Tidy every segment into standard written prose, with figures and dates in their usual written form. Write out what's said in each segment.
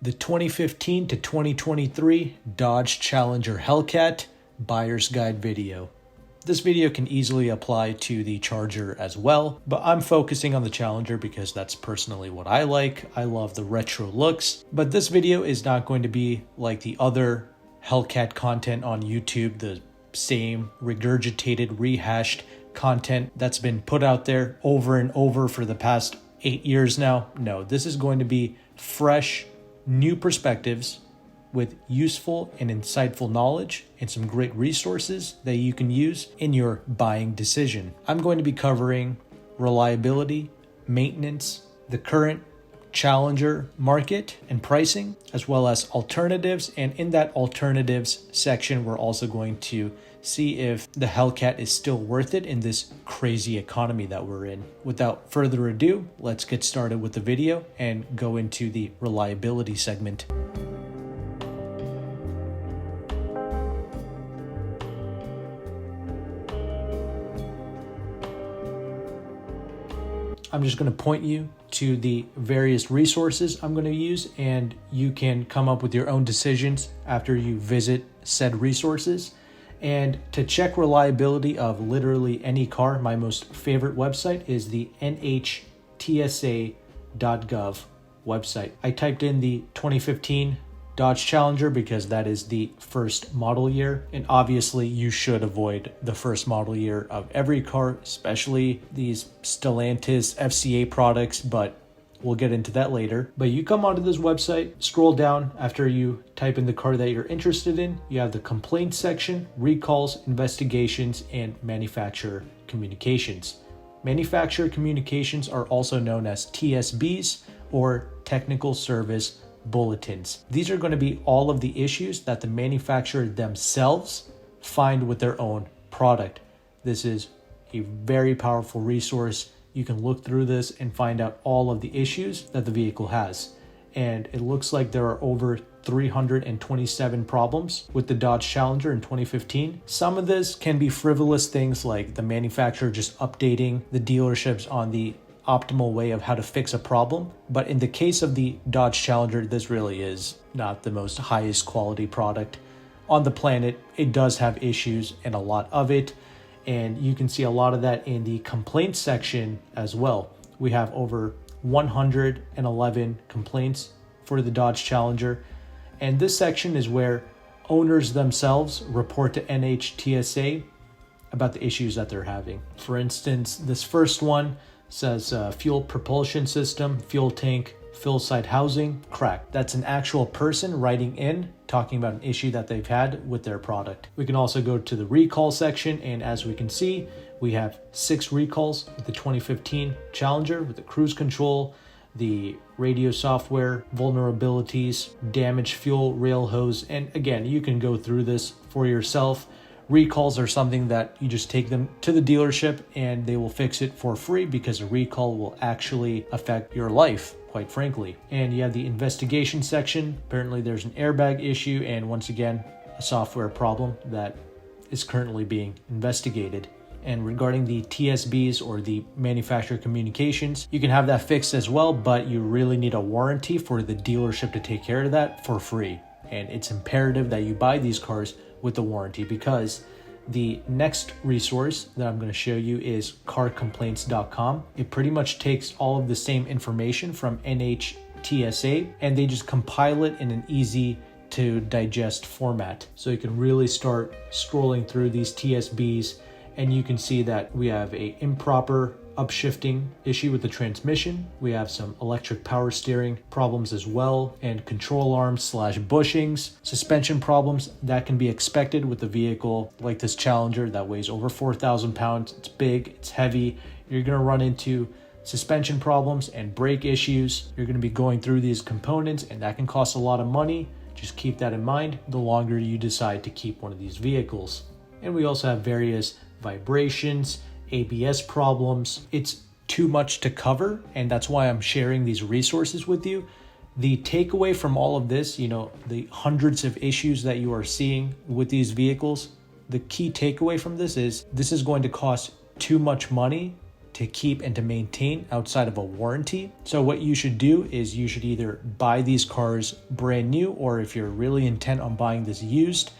The 2015 to 2023 Dodge Challenger Hellcat Buyer's Guide video. This video can easily apply to the Charger as well, but I'm focusing on the Challenger because that's personally what I like. I love the retro looks, but this video is not going to be like the other Hellcat content on YouTube, the same regurgitated, rehashed content that's been put out there over and over for the past 8 years now. No, this is going to be fresh, new perspectives with useful and insightful knowledge and some great resources that you can use in your buying decision. I'm going to be covering reliability, maintenance, the current Challenger market and pricing, as well as alternatives. And in that alternatives section, we're also going to see if the Hellcat is still worth it in this crazy economy that we're in. Without further ado, let's get started with the video and go into the reliability segment. I'm just going to point you to the various resources I'm going to use, and you can come up with your own decisions after you visit said resources. And to check reliability of literally any car, my most favorite website is the NHTSA.gov website. I typed in the 2015 Dodge Challenger because that is the first model year, and obviously you should avoid the first model year of every car, especially these Stellantis FCA products, but we'll get into that later. But you come onto this website, scroll down after you type in the car that you're interested in. You have the complaints section, recalls, investigations, and manufacturer communications. Manufacturer communications are also known as TSBs, or technical service bulletins. These are going to be all of the issues that the manufacturer themselves find with their own product. This is a very powerful resource. You can look through this and find out all of the issues that the vehicle has. And it looks like there are over 327 problems with the Dodge Challenger in 2015. Some of this can be frivolous things like the manufacturer just updating the dealerships on the optimal way of how to fix a problem. But in the case of the Dodge Challenger, this really is not the most highest quality product on the planet. It does have issues, and a lot of it. And you can see a lot of that in the complaints section as well. We have over 111 complaints for the Dodge Challenger. And this section is where owners themselves report to NHTSA about the issues that they're having. For instance, this first one says fuel propulsion system, fuel tank, fill site housing, cracked. That's an actual person writing in, talking about an issue that they've had with their product. We can also go to the recall section, and as we can see, we have 6 recalls with the 2015 Challenger with the cruise control, the radio software, vulnerabilities, damaged fuel rail hose, and again, you can go through this for yourself. Recalls are something that you just take them to the dealership and they will fix it for free, because a recall will actually affect your life, quite frankly. And you have the investigation section. Apparently there's an airbag issue, and once again, a software problem that is currently being investigated. And regarding the TSBs, or the manufacturer communications, you can have that fixed as well, but you really need a warranty for the dealership to take care of that for free. And it's imperative that you buy these cars with the warranty, because the next resource that I'm going to show you is carcomplaints.com. It pretty much takes all of the same information from NHTSA and they just compile it in an easy to digest format. So you can really start scrolling through these TSBs, and you can see that we have a improper upshifting issue with the transmission. We have some electric power steering problems as well, and control arms / bushings. Suspension problems that can be expected with a vehicle like this Challenger that weighs over 4,000 pounds. It's big, it's heavy. You're going to run into suspension problems and brake issues. You're going to be going through these components, and that can cost a lot of money. Just keep that in mind the longer you decide to keep one of these vehicles. And we also have various vibrations, ABS problems. It's too much to cover, and that's why I'm sharing these resources with you. The takeaway from all of this, the hundreds of issues that you are seeing with these vehicles, the key takeaway from this is going to cost too much money to keep and to maintain outside of a warranty. So what you should do is you should either buy these cars brand new, or if you're really intent on buying this used,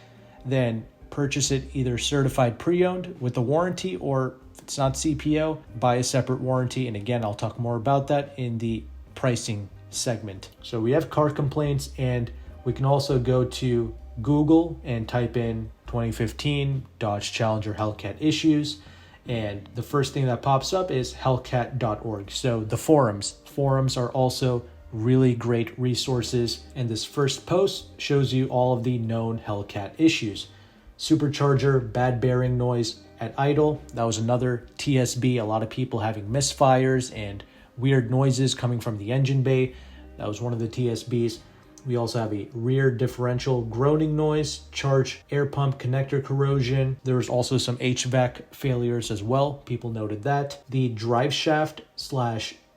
then purchase it either certified pre-owned with a warranty, or if it's not CPO, buy a separate warranty. And again, I'll talk more about that in the pricing segment. So we have car complaints, and we can also go to Google and type in 2015 Dodge Challenger Hellcat issues. And the first thing that pops up is hellcat.org. So the forums are also really great resources. And this first post shows you all of the known Hellcat issues. Supercharger, bad bearing noise at idle. That was another TSB. A lot of people having misfires and weird noises coming from the engine bay. That was one of the TSBs. We also have a rear differential groaning noise, charge air pump connector corrosion. There was also some HVAC failures as well. People noted that. The drive shaft /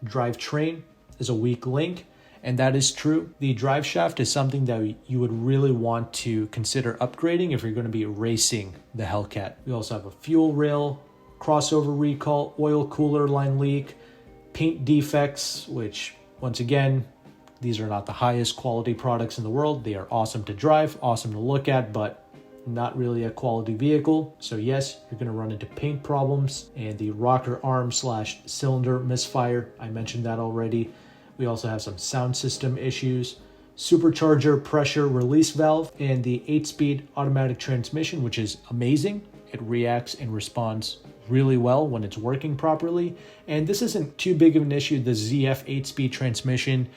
drivetrain is a weak link, and that is true. The drive shaft is something that you would really want to consider upgrading if you're going to be racing the Hellcat. We also have a fuel rail, crossover recall, oil cooler line leak, paint defects, which once again, these are not the highest quality products in the world. They are awesome to drive, awesome to look at, but not really a quality vehicle. So yes, you're going to run into paint problems. And the rocker arm / cylinder misfire, I mentioned that already. We also have some sound system issues, supercharger pressure release valve, and the 8-speed automatic transmission, which is amazing. It reacts and responds really well when it's working properly. And this isn't too big of an issue. The ZF 8-speed transmission,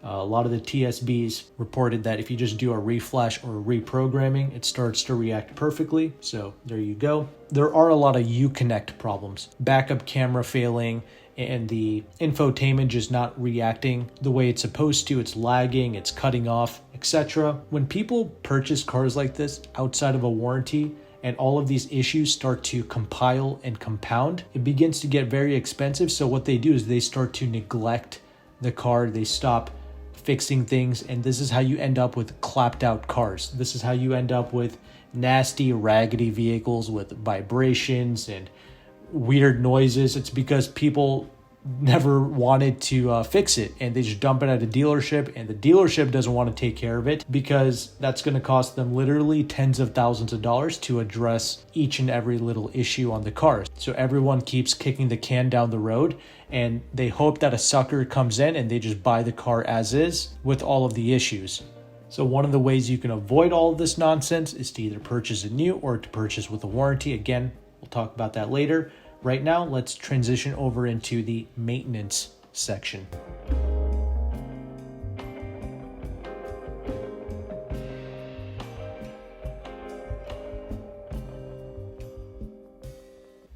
a lot of the TSBs reported that if you just do a reflash or reprogramming, it starts to react perfectly. So there you go. There are a lot of Uconnect problems, backup camera failing, and the infotainment just not reacting the way it's supposed to. It's lagging, it's cutting off, etc. When people purchase cars like this outside of a warranty, and all of these issues start to compile and compound, it begins to get very expensive. So what they do is they start to neglect the car. They stop fixing things, and this is how you end up with clapped out cars. This is how you end up with nasty, raggedy vehicles with vibrations and weird noises. It's because people never wanted to fix it, and they just dump it at a dealership, and the dealership doesn't want to take care of it because that's going to cost them literally tens of thousands of dollars to address each and every little issue on the car. So everyone keeps kicking the can down the road, and they hope that a sucker comes in and they just buy the car as is with all of the issues. So one of the ways you can avoid all of this nonsense is to either purchase it new or to purchase with a warranty. Again, we'll talk about that later. Right now, let's transition over into the maintenance section.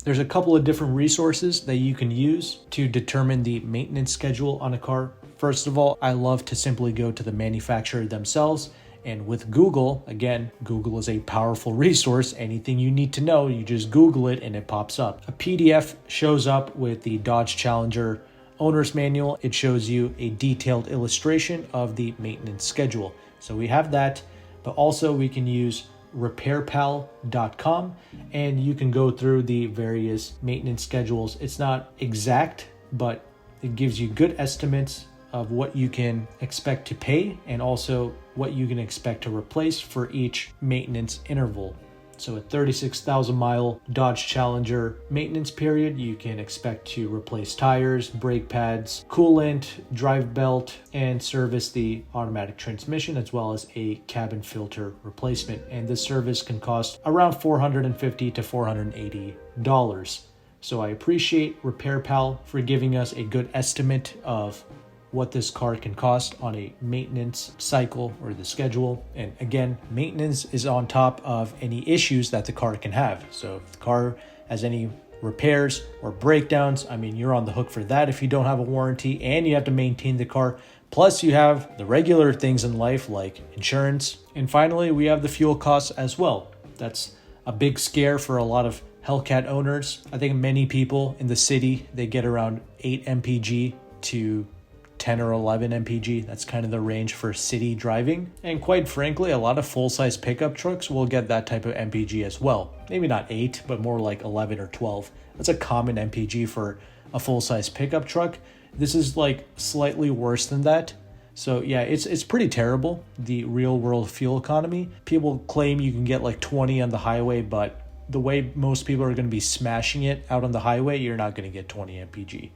There's a couple of different resources that you can use to determine the maintenance schedule on a car. First of all, I love to simply go to the manufacturer themselves. And with Google, again, Google is a powerful resource. Anything you need to know, you just Google it and it pops up. A PDF shows up with the Dodge Challenger owner's manual. It shows you a detailed illustration of the maintenance schedule. So we have that, but also we can use repairpal.com, and you can go through the various maintenance schedules. It's not exact, but it gives you good estimates of what you can expect to pay and also what you can expect to replace for each maintenance interval. So a 36,000 mile Dodge Challenger maintenance period, you can expect to replace tires, brake pads, coolant, drive belt, and service the automatic transmission, as well as a cabin filter replacement. And this service can cost around $450 to $480. So I appreciate RepairPal for giving us a good estimate of what this car can cost on a maintenance cycle or the schedule. And again, maintenance is on top of any issues that the car can have. So if the car has any repairs or breakdowns, I mean, you're on the hook for that if you don't have a warranty, and you have to maintain the car. Plus you have the regular things in life like insurance. And finally, we have the fuel costs as well. That's a big scare for a lot of Hellcat owners. I think many people in the city, they get around 8 mpg to 10 or 11 mpg. That's kind of the range for city driving. And quite frankly, a lot of full-size pickup trucks will get that type of mpg as well. Maybe not 8, but more like 11 or 12. That's a common mpg for a full-size pickup truck. This is like slightly worse than that. So yeah, it's pretty terrible, the real world fuel economy. People claim you can get like 20 on the highway, but the way most people are going to be smashing it out on the highway, you're not going to get 20 mpg.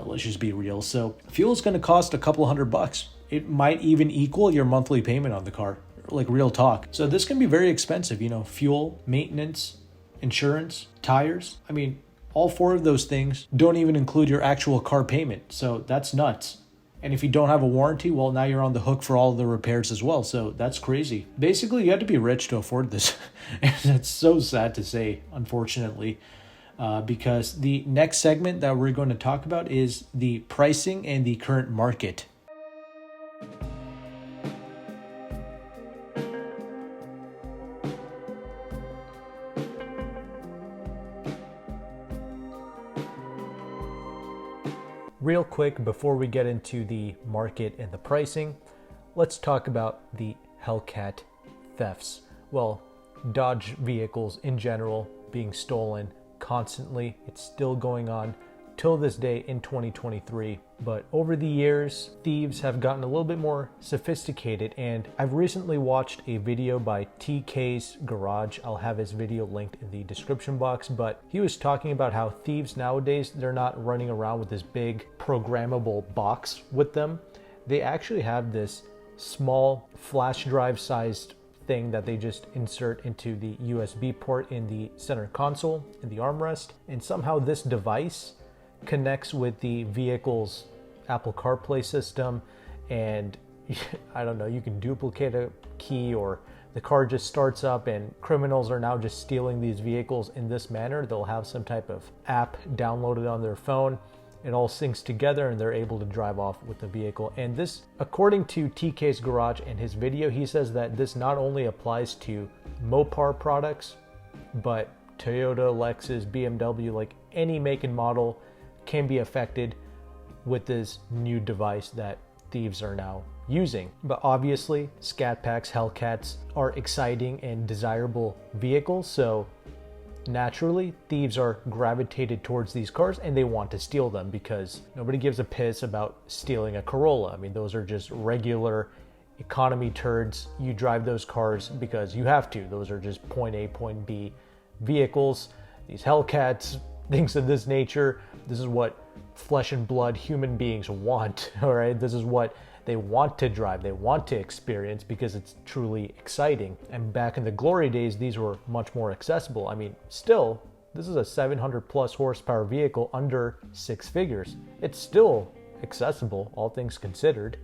Let's just be real. So fuel is going to cost a couple $100. It might even equal your monthly payment on the car, like real talk. So this can be very expensive, you know, fuel, maintenance, insurance, tires. I mean, all 4 of those things don't even include your actual car payment. So that's nuts. And if you don't have a warranty, well, now you're on the hook for all the repairs as well. So that's crazy. Basically, you have to be rich to afford this. And that's so sad to say, unfortunately, because the next segment that we're going to talk about is the pricing and the current market. Real quick, before we get into the market and the pricing, let's talk about the Hellcat thefts. Well, Dodge vehicles in general being stolen constantly. It's still going on till this day in 2023. But over the years, thieves have gotten a little bit more sophisticated, and I've recently watched a video by TK's Garage. I'll have his video linked in the description box, but he was talking about how thieves nowadays, they're not running around with this big programmable box with them. They actually have this small flash drive sized thing that they just insert into the USB port in the center console, in the armrest, and somehow this device connects with the vehicle's Apple CarPlay system, and I don't know, you can duplicate a key, or the car just starts up, and criminals are now just stealing these vehicles in this manner. They'll have some type of app downloaded on their phone. It all syncs together and they're able to drive off with the vehicle. And this, according to TK's Garage and his video, he says that this not only applies to Mopar products, but Toyota, Lexus, BMW, like any make and model can be affected with this new device that thieves are now using. But obviously, Scat Packs, Hellcats are exciting and desirable vehicles, so naturally thieves are gravitated towards these cars and they want to steal them, because nobody gives a piss about stealing a Corolla. I mean, those are just regular economy turds. You drive those cars because you have to. Those are just point A, point B vehicles. These Hellcats, things of this nature, this is what flesh and blood human beings want, all right? This is what they want to drive, they want to experience, because it's truly exciting. And back in the glory days, these were much more accessible. I mean, still, this is a 700 plus horsepower vehicle under 6 figures. It's still accessible, all things considered.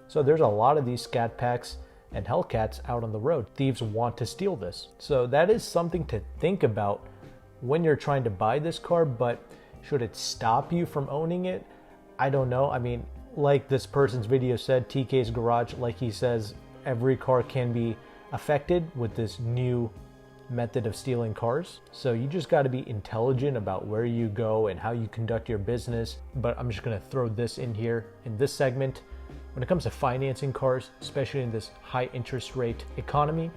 So there's a lot of these Scat Packs and Hellcats out on the road. Thieves want to steal this. So that is something to think about when you're trying to buy this car, but should it stop you from owning it? I don't know. I mean, like this person's video said, TK's Garage, like he says, every car can be affected with this new method of stealing cars. So you just got to be intelligent about where you go and how you conduct your business. But I'm just going to throw this in here in this segment. When it comes to financing cars, especially in this high interest rate economy,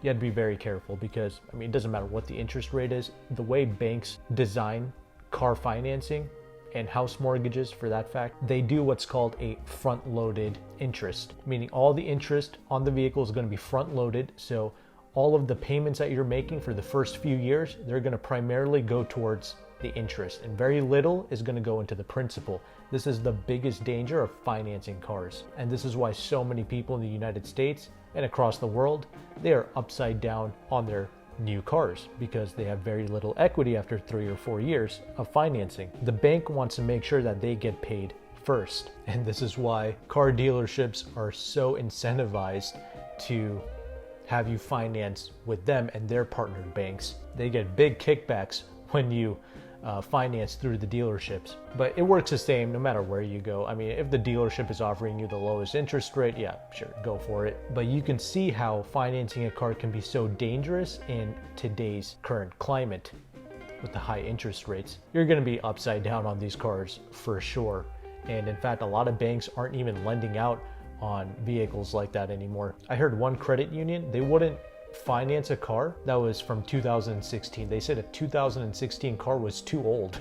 you have to be very careful, because I mean, it doesn't matter what the interest rate is. The way banks design car financing and house mortgages, for that fact, they do what's called a front-loaded interest, meaning all the interest on the vehicle is going to be front-loaded. So all of the payments that you're making for the first few years, they're going to primarily go towards the interest, and very little is going to go into the principal. This is the biggest danger of financing cars, and this is why so many people in the United States and across the world, they are upside down on their new cars, because they have very little equity after 3 or 4 years of financing. The bank wants to make sure that they get paid first, and this is why car dealerships are so incentivized to have you finance with them and their partnered banks. They get big kickbacks when you finance through the dealerships, but it works the same no matter where you go. I mean, if the dealership is offering you the lowest interest rate, yeah, sure, go for it. But you can see how financing a car can be so dangerous in today's current climate with the high interest rates. You're going to be upside down on these cars for sure. And in fact, a lot of banks aren't even lending out on vehicles like that anymore. I heard one credit union, they wouldn't finance a car that was from 2016. They said a 2016 car was too old.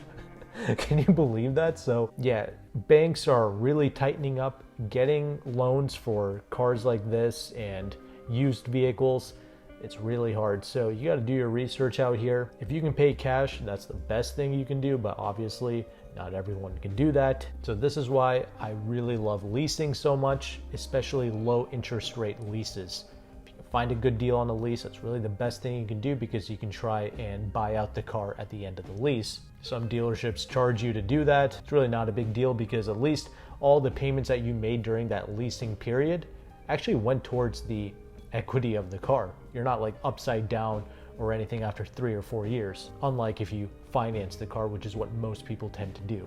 Can you believe that? So yeah, banks are really tightening up getting loans for cars like this and used vehicles. It's really hard. So you got to do your research out here. If you can pay cash, that's the best thing you can do, but obviously not everyone can do that. So this is why I really love leasing so much, especially low interest rate leases. If you can find a good deal on a lease, that's really the best thing you can do, because you can try and buy out the car at the end of the lease. Some dealerships charge you to do that. It's really not a big deal, because at least all the payments that you made during that leasing period actually went towards the equity of the car. You're not like upside down or anything after 3 or 4 years, unlike if you finance the car, which is what most people tend to do.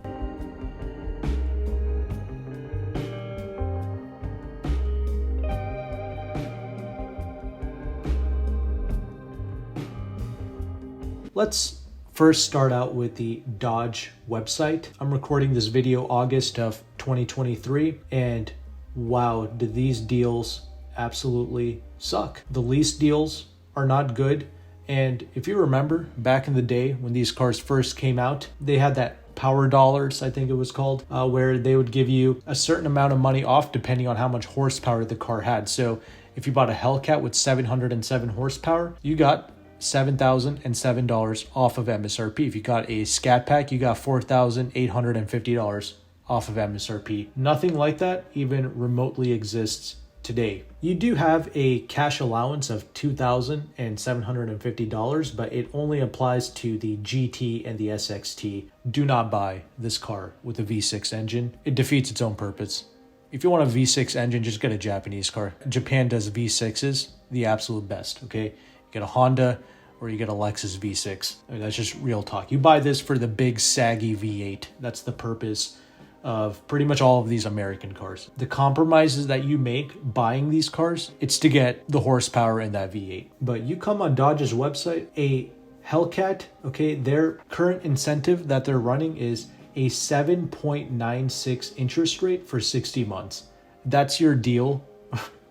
Let's first start out with the Dodge website. I'm recording this video August of 2023, and wow, do these deals absolutely suck. The lease deals are not good. And if you remember back in the day when these cars first came out, they had that power dollars, I think it was called, where they would give you a certain amount of money off depending on how much horsepower the car had. So if you bought a Hellcat with 707 horsepower, you got $7,007 off of MSRP. If you got a Scat Pack, you got $4,850 off of MSRP. Nothing like that even remotely exists today. You do have a cash allowance of $2,750, but it only applies to the GT and the SXT. Do not buy this car with a V6 engine. It defeats its own purpose. If you want a V6 engine, just get a Japanese car. Japan does V6s the absolute best, okay? You get a Honda or you get a Lexus V6. I mean, that's just real talk. You buy this for the big saggy V8. That's the purpose of pretty much all of these American cars. The compromises that you make buying these cars, it's to get the horsepower in that V8. But you come on Dodge's website, a Hellcat, okay, their current incentive that they're running is a 7.96 interest rate for 60 months. That's your deal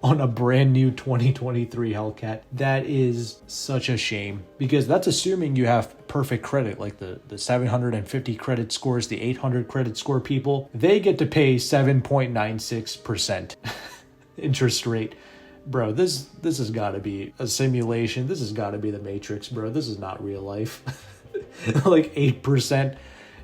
on a brand new 2023 Hellcat. That is such a shame, because that's assuming you have perfect credit, like the 750 credit scores, the 800 credit score people. They get to pay 7.96% interest rate. Bro, this has got to be a simulation. This has got to be the Matrix, bro. This is not real life. Like 8%.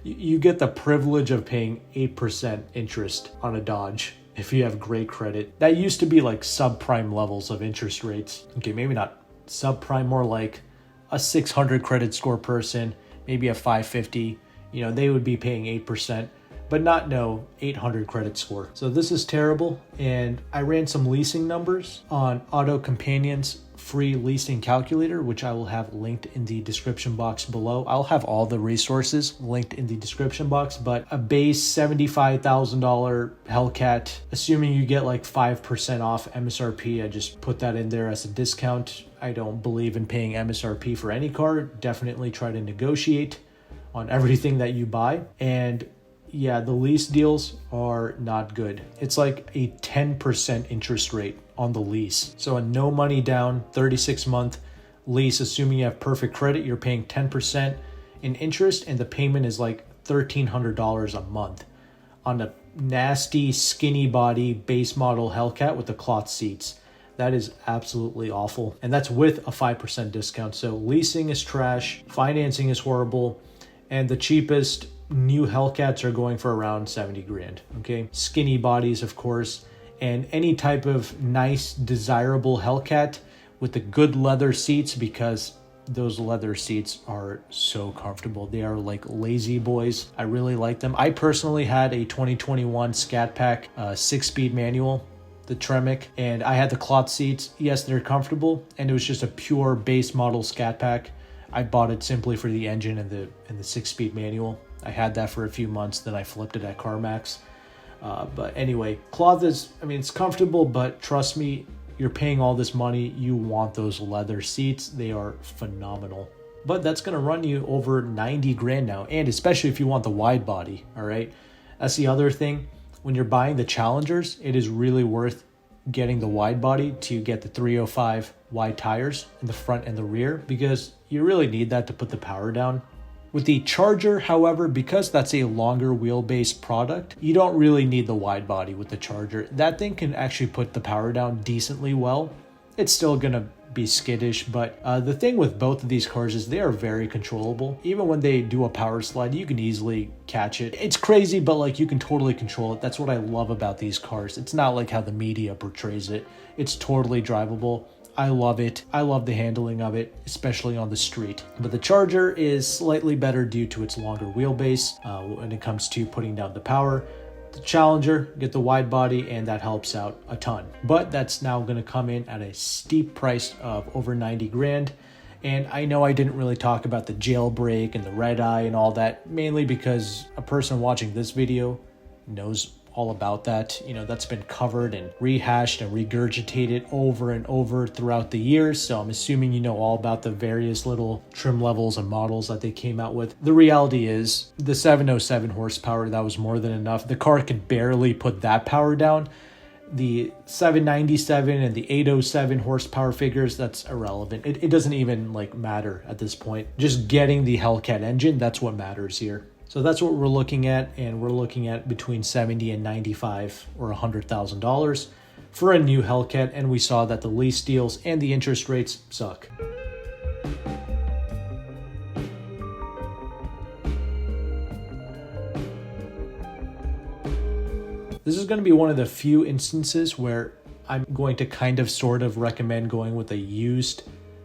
You get the privilege of paying 8% interest on a Dodge if you have great credit. That used to be like subprime levels of interest rates. Okay, maybe not subprime, more like a 600 credit score person, maybe a 550, you know, they would be paying 8%, but not no 800 credit score. So this is terrible. And I ran some leasing numbers on AutoCompanion's free leasing calculator, which I will have linked in the description box below. I'll have all the resources linked in the description box, but a base $75,000 Hellcat, assuming you get like 5% off MSRP, I just put that in there as a discount. I don't believe in paying MSRP for any car. Definitely try to negotiate on everything that you buy. And yeah, the lease deals are not good. It's like a 10% interest rate on the lease. So a no money down 36-month lease, assuming you have perfect credit, you're paying 10% in interest, and the payment is like $1,300 a month on a nasty skinny body base model Hellcat with the cloth seats. That is absolutely awful. And that's with a 5% discount. So leasing is trash, financing is horrible, and the cheapest new Hellcats are going for around 70 grand, okay? Skinny bodies, of course, and any type of nice, desirable Hellcat with the good leather seats, because those leather seats are so comfortable. They are like lazy boys. I really like them. I personally had a 2021 Scat Pack 6-speed manual, the Tremec, and I had the cloth seats. Yes, they're comfortable, and it was just a pure base model Scat Pack. I bought it simply for the engine and the 6-speed manual. I had that for a few months, then I flipped it at CarMax. But anyway, cloth is, I mean, it's comfortable, but trust me, you're paying all this money, you want those leather seats. They are phenomenal. But that's going to run you over 90 grand now, and especially if you want the wide body, all right? That's the other thing. When you're buying the Challengers, it is really worth getting the wide body to get the 305 wide tires in the front and the rear, because you really need that to put the power down. With the Charger, however, because that's a longer wheelbase product, you don't really need the wide body with the Charger. That thing can actually put the power down decently well. It's still gonna be skittish, but the thing with both of these cars is they are very controllable. Even when they do a power slide, you can easily catch it. It's crazy, but like you can totally control it. That's what I love about these cars. It's not like how the media portrays it. It's totally drivable. I love it. I love the handling of it, especially on the street. But the Charger is slightly better due to its longer wheelbase when it comes to putting down the power. The Challenger, get the wide body, and that helps out a ton. But that's now going to come in at a steep price of over 90 grand. And I know I didn't really talk about the jailbreak and the red eye and all that, mainly because a person watching this video knows all about that. You know, that's been covered and rehashed and regurgitated over and over throughout the years. So I'm assuming you know all about the various little trim levels and models that they came out with. The reality is the 707 horsepower, that was more than enough. The car could barely put that power down. The 797 and the 807 horsepower figures, that's irrelevant. It doesn't even like matter at this point. Just getting the Hellcat engine, that's what matters here. So that's what we're looking at, and we're looking at between $70 and $95 or $100,000 for a new Hellcat, and we saw that the lease deals and the interest rates suck. This is going to be one of the few instances where I'm going to kind of sort of recommend going with a used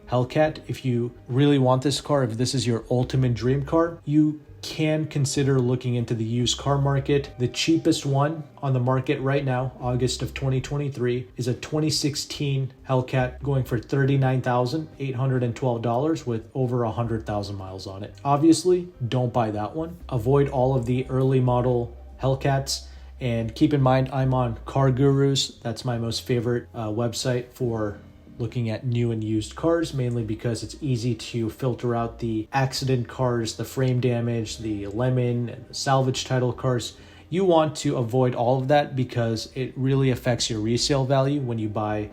Hellcat. If you really want this car, if this is your ultimate dream car, you can consider looking into the used car market. The cheapest one on the market right now, August of 2023, is a 2016 Hellcat going for $39,812 with over 100,000 miles on it. Obviously, don't buy that one. Avoid all of the early model Hellcats. And keep in mind, I'm on Car Gurus. That's my most favorite website for looking at new and used cars, mainly because it's easy to filter out the accident cars, the frame damage, the lemon, and the salvage title cars. You want to avoid all of that because it really affects your resale value when you buy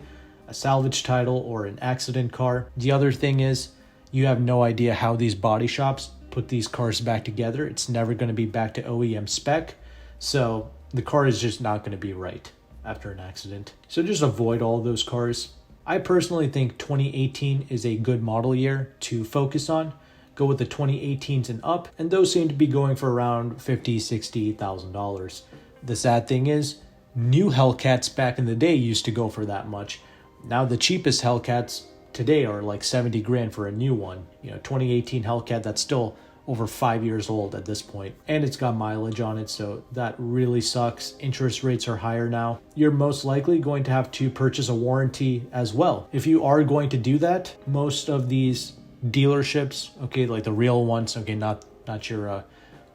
a salvage title or an accident car. The other thing is you have no idea how these body shops put these cars back together. It's never going to be back to OEM spec. So the car is just not going to be right after an accident. So just avoid all of those cars. I personally think 2018 is a good model year to focus on. Go with the 2018s and up, and those seem to be going for around $50,000, $60,000. The sad thing is, new Hellcats back in the day used to go for that much. Now the cheapest Hellcats today are like 70 grand for a new one. 2018 Hellcat that's still over 5 years old at this point, and it's got mileage on it, so that really sucks. Interest rates are higher now. You're most likely going to have to purchase a warranty as well. If you are going to do that, most of these dealerships, okay, like the real ones, okay, not your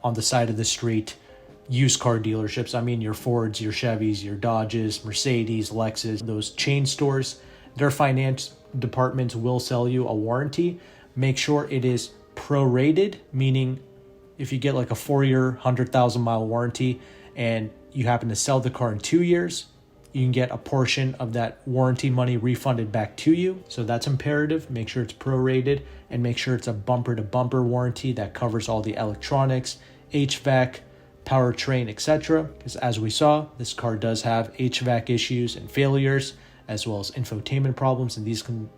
on the side of the street used car dealerships, I mean your Fords, your Chevys, your Dodges, Mercedes, Lexus, those chain stores, their finance departments will sell you a warranty. Make sure it is prorated, meaning if you get like a 4-year, 100,000 mile warranty and you happen to sell the car in 2 years, you can get a portion of that warranty money refunded back to you. So that's imperative. Make sure it's prorated and make sure it's a bumper to bumper warranty that covers all the electronics, HVAC, powertrain, etc. Because as we saw, this car does have HVAC issues and failures, as well as infotainment problems, and these can,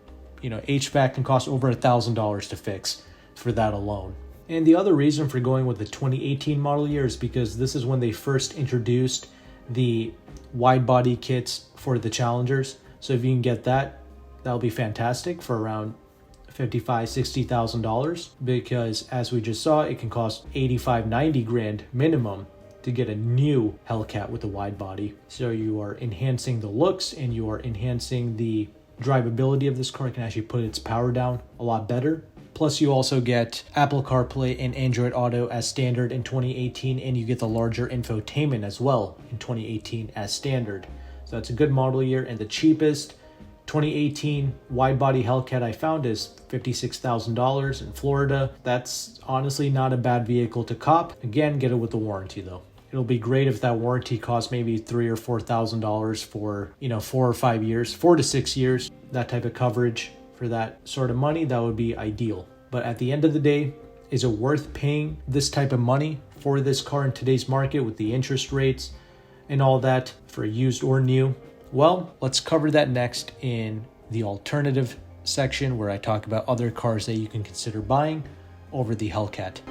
HVAC can cost over $1,000 to fix for that alone. And the other reason for going with the 2018 model year is because this is when they first introduced the wide body kits for the Challengers. So if you can get that, that'll be fantastic for around $55,000, $60,000, because as we just saw, it can cost 85, 90 grand minimum to get a new Hellcat with a wide body. So you are enhancing the looks and you are enhancing the drivability of this car. It can actually put its power down a lot better. Plus you also get Apple CarPlay and Android Auto as standard in 2018, and you get the larger infotainment as well in 2018 as standard. So that's a good model year, and the cheapest 2018 wide body Hellcat I found is $56,000 in Florida. That's honestly not a bad vehicle to cop. Again, get it with the warranty though. It'll be great if that warranty costs maybe $3,000 or $4,000 for, 4 or 5 years, 4 to 6 years, that type of coverage for that sort of money. That would be ideal. But at the end of the day, is it worth paying this type of money for this car in today's market with the interest rates and all that for used or new? Well, let's cover that next in the alternative section, where I talk about other cars that you can consider buying over the Hellcat.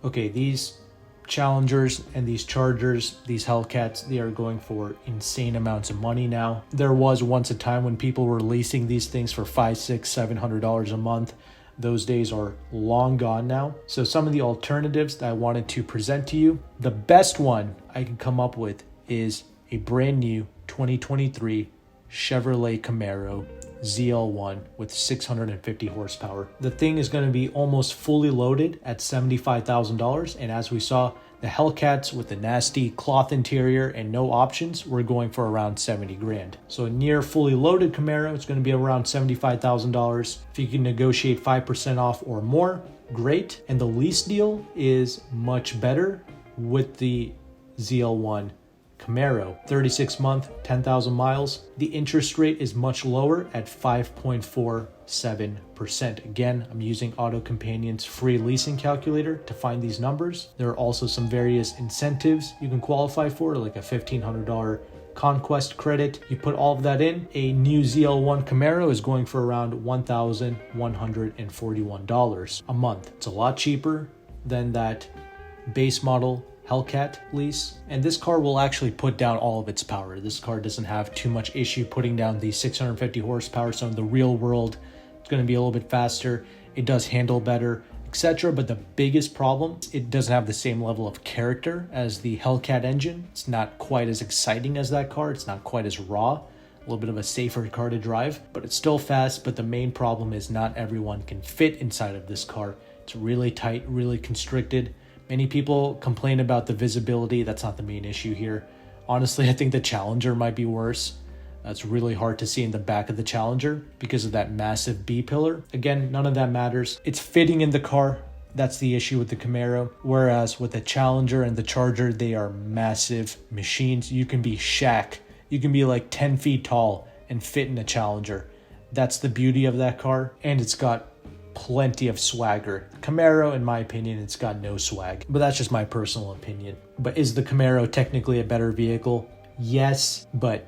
Okay, these Challengers and these Chargers, these Hellcats, they are going for insane amounts of money now. There was once a time when people were leasing these things for $500, $600, $700 a month. Those days are long gone now. So some of the alternatives that I wanted to present to you, the best one I can come up with is a brand new 2023 Chevrolet Camaro ZL1 with 650 horsepower. The thing is going to be almost fully loaded at $75,000, and as we saw, the Hellcats with the nasty cloth interior and no options were going for around 70 grand. So a near fully loaded Camaro is going to be around $75,000. If you can negotiate 5% off or more, great. And the lease deal is much better with the ZL1 Camaro. 36 month, 10,000 miles. The interest rate is much lower at 5.47%. Again, I'm using AutoCompanion's free leasing calculator to find these numbers. There are also some various incentives you can qualify for, like a $1,500 conquest credit. You put all of that in, a new ZL1 Camaro is going for around $1,141 a month. It's a lot cheaper than that base model Hellcat lease, and this car will actually put down all of its power. This car doesn't have too much issue putting down the 650 horsepower, so in the real world it's going to be a little bit faster. It does handle better, etc. But the biggest problem, it doesn't have the same level of character as the Hellcat engine. It's not quite as exciting as that car. It's not quite as raw. A little bit of a safer car to drive, but it's still fast. But the main problem is not everyone can fit inside of this car. It's really tight, really constricted. Many people complain about the visibility. That's not the main issue here. Honestly, I think the Challenger might be worse. It's really hard to see in the back of the Challenger because of that massive B-pillar. Again, none of that matters. It's fitting in the car. That's the issue with the Camaro. Whereas with the Challenger and the Charger, they are massive machines. You can be Shaq. You can be like 10 feet tall and fit in a Challenger. That's the beauty of that car. And it's got plenty of swagger. Camaro, in my opinion, it's got no swag, but that's just my personal opinion. But is the Camaro technically a better vehicle? Yes, but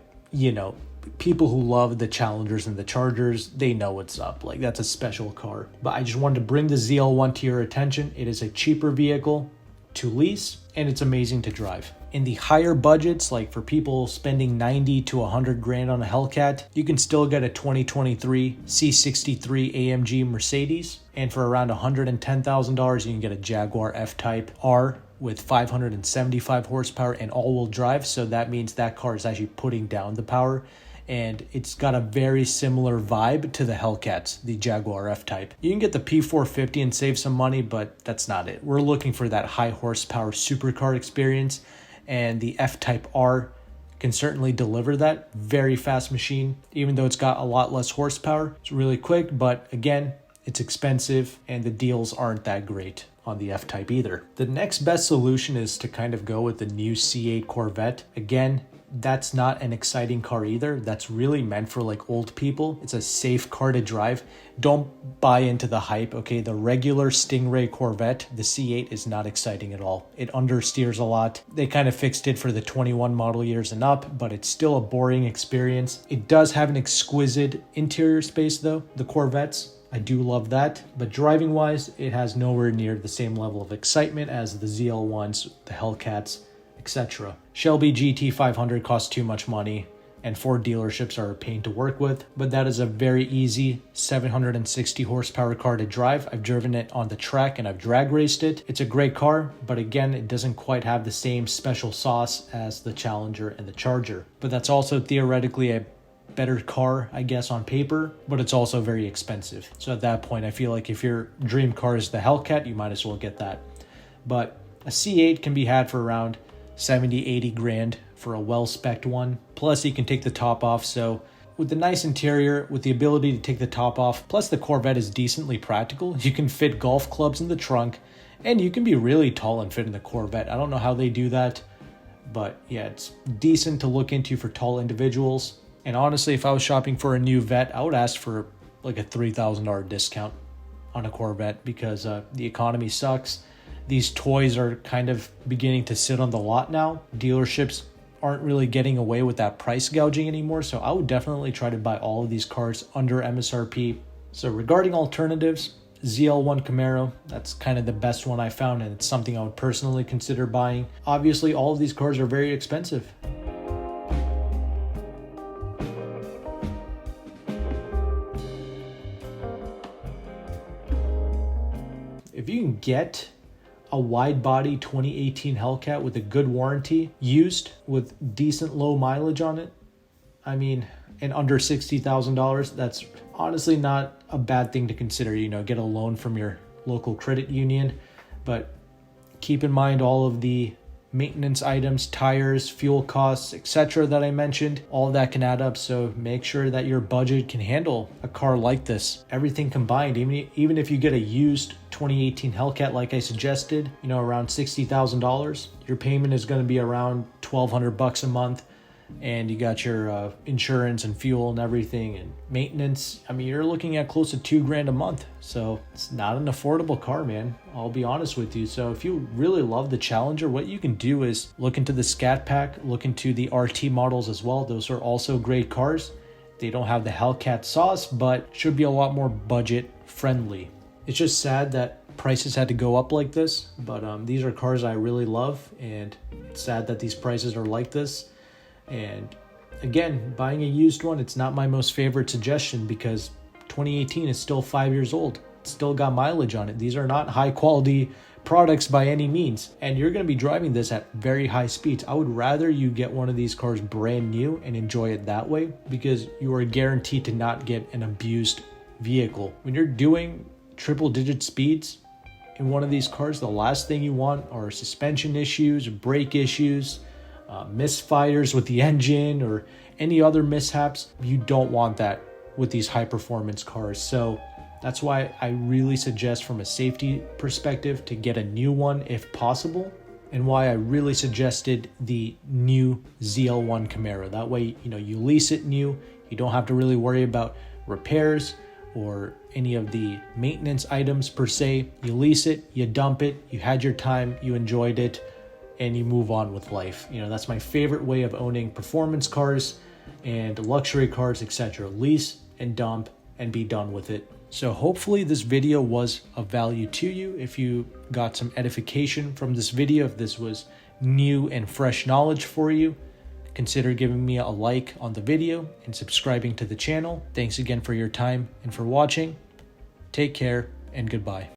people who love the Challengers and the Chargers, they know what's up. Like, that's a special car. But I just wanted to bring the ZL1 to your attention. It is a cheaper vehicle to lease, and it's amazing to drive. In the higher budgets, like for people spending 90 to 100 grand on a Hellcat, you can still get a 2023 C63 AMG Mercedes, and for around $110,000 you can get a Jaguar F-Type R with 575 horsepower and all-wheel drive. So that means that car is actually putting down the power, and it's got a very similar vibe to the Hellcats, the Jaguar F-Type. You can get the P450 and save some money, but that's not it. We're looking for that high horsepower supercar experience, and the F-Type R can certainly deliver that. Very fast machine, even though it's got a lot less horsepower. It's really quick, but again, it's expensive, and the deals aren't that great on the F-Type either. The next best solution is to kind of go with the new C8 Corvette. Again, that's not an exciting car either. That's really meant for like old people. It's a safe car to drive. Don't buy into the hype, okay? The regular Stingray Corvette, the C8, is not exciting at all. It understeers a lot. They kind of fixed it for the 21 model years and up, but it's still a boring experience. It does have an exquisite interior space though, the Corvettes. I do love that, but driving wise, it has nowhere near the same level of excitement as the ZL1s, the Hellcats, etc. Shelby GT500 costs too much money, and Ford dealerships are a pain to work with, but that is a very easy 760 horsepower car to drive. I've driven it on the track and I've drag raced it. It's a great car, but again, it doesn't quite have the same special sauce as the Challenger and the Charger. But that's also theoretically a better car, I guess, on paper, but it's also very expensive. So at that point, I feel like if your dream car is the Hellcat, you might as well get that. But a C8 can be had for around 70, 80 grand for a well-spec'd one. Plus, you can take the top off, so with the nice interior, with the ability to take the top off, plus the Corvette is decently practical. You can fit golf clubs in the trunk, and you can be really tall and fit in the Corvette. I don't know how they do that, but yeah, it's decent to look into for tall individuals. And honestly, if I was shopping for a new Vet, I would ask for like a $3,000 discount on a Corvette because the economy sucks. These toys are kind of beginning to sit on the lot now. Dealerships aren't really getting away with that price gouging anymore, so I would definitely try to buy all of these cars under MSRP. So regarding alternatives, ZL1 Camaro, that's kind of the best one I found, and it's something I would personally consider buying. Obviously, all of these cars are very expensive. If you can get a wide body 2018 Hellcat with a good warranty, used with decent low mileage on it, I mean, and under $60,000, that's honestly not a bad thing to consider. You know, get a loan from your local credit union, but keep in mind all of the maintenance items, tires, fuel costs, etc. that I mentioned. All of that can add up, so make sure that your budget can handle a car like this. Everything combined, even if you get a used 2018 Hellcat like I suggested, you know, around $60,000, your payment is going to be around $1,200 a month. And you got your insurance and fuel and everything and maintenance. I mean, you're looking at close to $2,000 a month. So it's not an affordable car, man. I'll be honest with you. So if you really love the Challenger, what you can do is look into the Scat Pack, look into the RT models as well. Those are also great cars. They don't have the Hellcat sauce, but should be a lot more budget friendly. It's just sad that prices had to go up like this, but these are cars I really love, and it's sad that these prices are like this. And again, buying a used one, it's not my most favorite suggestion because 2018 is still 5 years old. It's still got mileage on it. These are not high quality products by any means. And you're going to be driving this at very high speeds. I would rather you get one of these cars brand new and enjoy it that way, because you are guaranteed to not get an abused vehicle. When you're doing triple digit speeds in one of these cars, the last thing you want are suspension issues, brake issues, misfires with the engine, or any other mishaps. You don't want that with these high performance cars. So that's why I really suggest, from a safety perspective, to get a new one if possible, and why I really suggested the new ZL1 Camaro. That way, you know, you lease it new, you don't have to really worry about repairs or any of the maintenance items per se. You lease it, you dump it, you had your time, you enjoyed it, and you move on with life. You know, that's my favorite way of owning performance cars and luxury cars, etc. Lease and dump and be done with it. So hopefully this video was of value to you. If you got some edification from this video, if this was new and fresh knowledge for you, consider giving me a like on the video and subscribing to the channel. Thanks again for your time and for watching. Take care and goodbye.